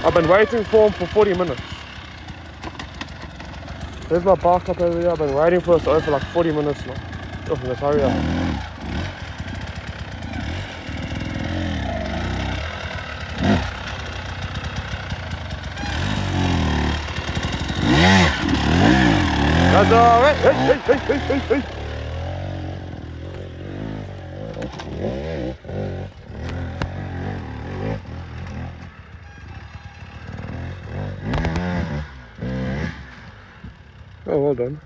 I've been waiting for him for 40 minutes. There's my bike up over here. I've been waiting for this over for like 40 minutes now. Oh, let's hurry up. That's alright. Hey. Oh, well done.